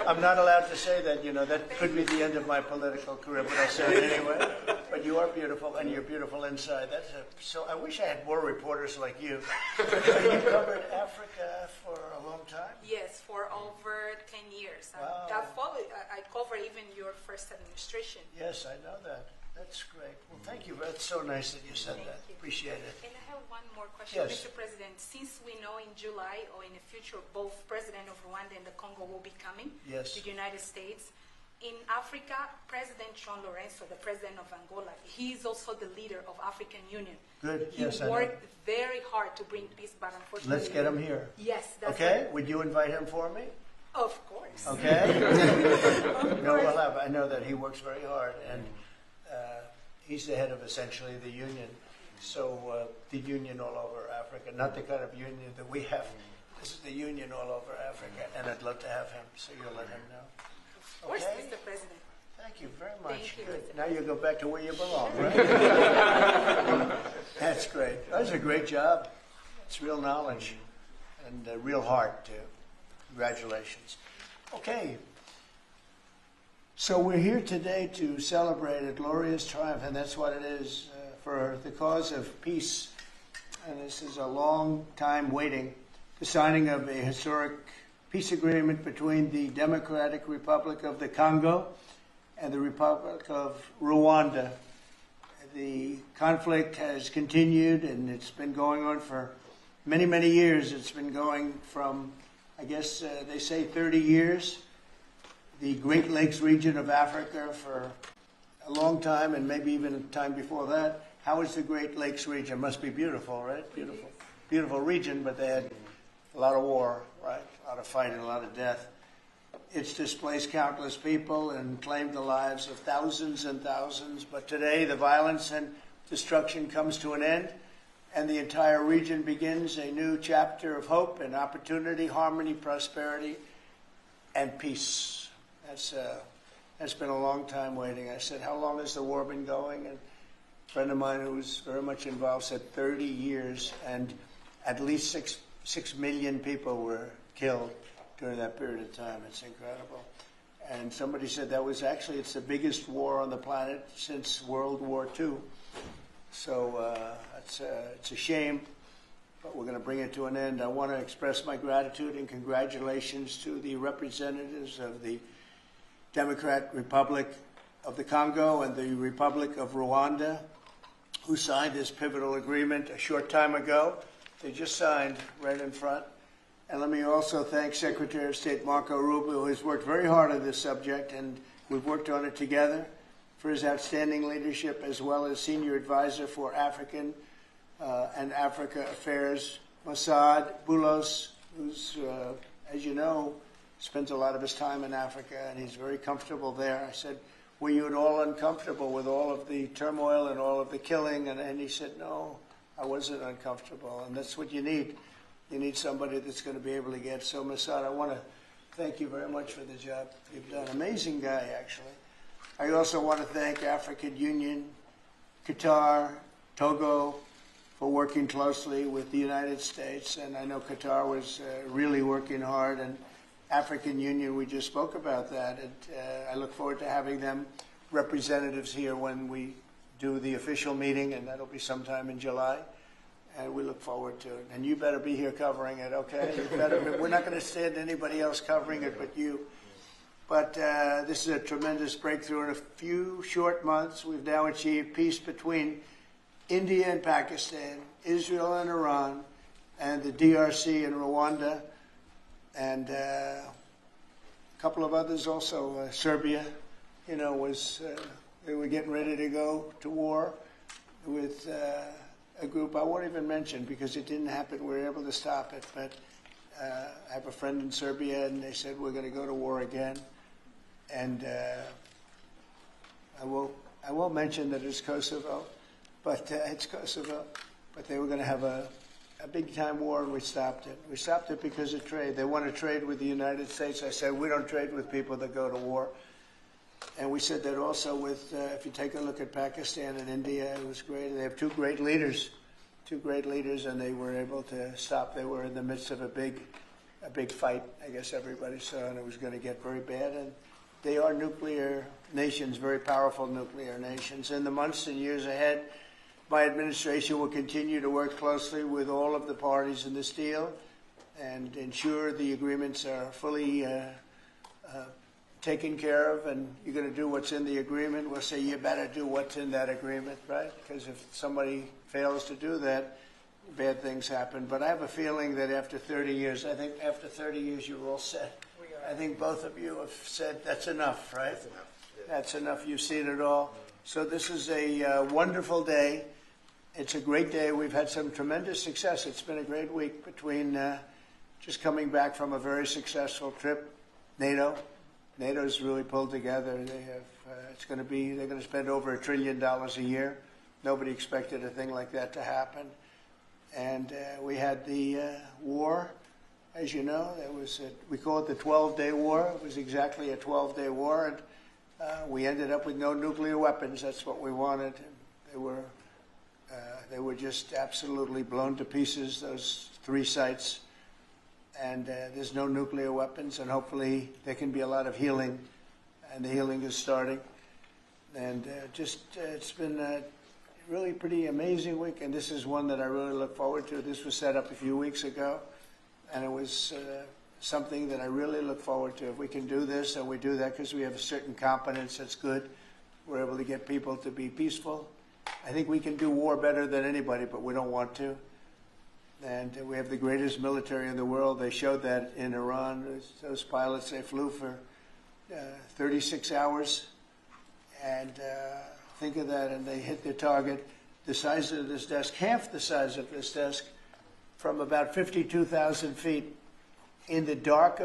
I'm not allowed to say that, you know, that could be the end of my political career, but I'll say it anyway. But you are beautiful, and you're beautiful inside. So I wish I had more reporters like you. You covered Africa for a long time? Yes, for over 10 years. Wow. I covered even your first administration. Yes, I know that. That's great. Well, thank you. That's so nice that you said that. Appreciate it. And I have one more question, Yes. Mr. President. Since we know in July or in the future, both President of Rwanda and the Congo will be coming to the United States. In Africa, President John Lorenzo, the president of Angola, he is also the leader of African Union. Good. He worked very hard to bring peace, but unfortunately... Let's get him here. Yes. That's okay? Would you invite him for me? Of course. Okay? No, we'll have. I know that he works very hard, and he's the head of essentially the union. So the union all over Africa, not the kind of union that we have. This is the union all over Africa, and I'd love to have him, so you'll let him know. Of course, Okay? Mr. President. Thank you very much. Thank you, Good. Mr. Now you go back to where you belong, right? That's great. That was a great job. It's real knowledge and real heart, too. Congratulations. Okay. So we're here today to celebrate a glorious triumph, and that's what it is, for the cause of peace. And this is a long time waiting, the signing of a historic peace agreement between the Democratic Republic of the Congo and the Republic of Rwanda. The conflict has continued, and it's been going on for many, many years. It's been going from, I guess they say 30 years. The Great Lakes region of Africa for a long time, and maybe even a time before that. How is the Great Lakes region? Must be beautiful, right? Beautiful. Beautiful region, but they had a lot of war, right? A lot of fighting, a lot of death. It's displaced countless people and claimed the lives of thousands and thousands. But today, the violence and destruction comes to an end, and the entire region begins a new chapter of hope and opportunity, harmony, prosperity, and peace. That's been a long time waiting. I said, how long has the war been going? And a friend of mine who was very much involved said 30 years, and at least 6 million people were killed during that period of time. It's incredible. And somebody said that was actually, it's the biggest war on the planet since World War II. So it's a shame, but we're going to bring it to an end. I want to express my gratitude and congratulations to the representatives of the Democratic Republic of the Congo and the Republic of Rwanda, who signed this pivotal agreement a short time ago. They just signed right in front. And let me also thank Secretary of State Marco Rubio, who has worked very hard on this subject, and we've worked on it together, for his outstanding leadership, as well as Senior Advisor for African and Africa Affairs, Mossad Boulos, who's, as you know, spends a lot of his time in Africa, and he's very comfortable there. I said, were you at all uncomfortable with all of the turmoil and all of the killing? And he said, no, I wasn't uncomfortable. And that's what you need. You need somebody that's going to be able to get. So, Mossad, I want to thank you very much for the job you've done. Amazing guy, actually. I also want to thank African Union, Qatar, Togo, for working closely with the United States. And I know Qatar was really working hard, and African Union, we just spoke about that. And, I look forward to having them representatives here when we do the official meeting, and that'll be sometime in July. And we look forward to it. And you better be here covering it, okay? We're not going to send anybody else covering it but you. But this is a tremendous breakthrough. In a few short months, we've now achieved peace between India and Pakistan, Israel and Iran, and the DRC and Rwanda, and a couple of others also. Serbia, you know, they were getting ready to go to war with a group I won't even mention because it didn't happen. We were able to stop it. But I have a friend in Serbia, and they said we're going to go to war again. And I won't mention that it's Kosovo, but it's Kosovo. But they were going to have a big-time war, and we stopped it. We stopped it because of trade. They want to trade with the United States. I said, we don't trade with people that go to war. And we said that also with, if you take a look at Pakistan and India, it was great. They have two great leaders, and they were able to stop. They were in the midst of a big a big fight, I guess everybody saw, and it was going to get very bad. And they are nuclear nations, very powerful nuclear nations. In the months and years ahead, my administration will continue to work closely with all of the parties in this deal and ensure the agreements are fully taken care of. And you're going to do what's in the agreement. We'll say you better do what's in that agreement, right? Because if somebody fails to do that, bad things happen. But I have a feeling that after 30 years, I think after 30 years you're all set. I think both of you have said that's enough, right? That's enough. Yeah. That's enough. You've seen it all. So this is a wonderful day. It's a great day. We've had some tremendous success. It's been a great week between just coming back from a very successful trip. NATO's really pulled together. They have. They're going to spend over $1 trillion a year. Nobody expected a thing like that to happen. And we had the war. As you know, we call it the 12-day war. It was exactly a 12-day war, and we ended up with no nuclear weapons. That's what we wanted. They were just absolutely blown to pieces, those 3 sites. And there's no nuclear weapons, and hopefully there can be a lot of healing, and the healing is starting. And it's been a really pretty amazing week, and this is one that I really look forward to. This was set up a few weeks ago. And it was something that I really look forward to. If we can do this, and we do that because we have a certain competence that's good, we're able to get people to be peaceful. I think we can do war better than anybody, but we don't want to. And we have the greatest military in the world. They showed that in Iran. Those pilots, they flew for 36 hours. And think of that, and they hit their target. The size of this desk, half the size of this desk, from about 52,000 feet in the dark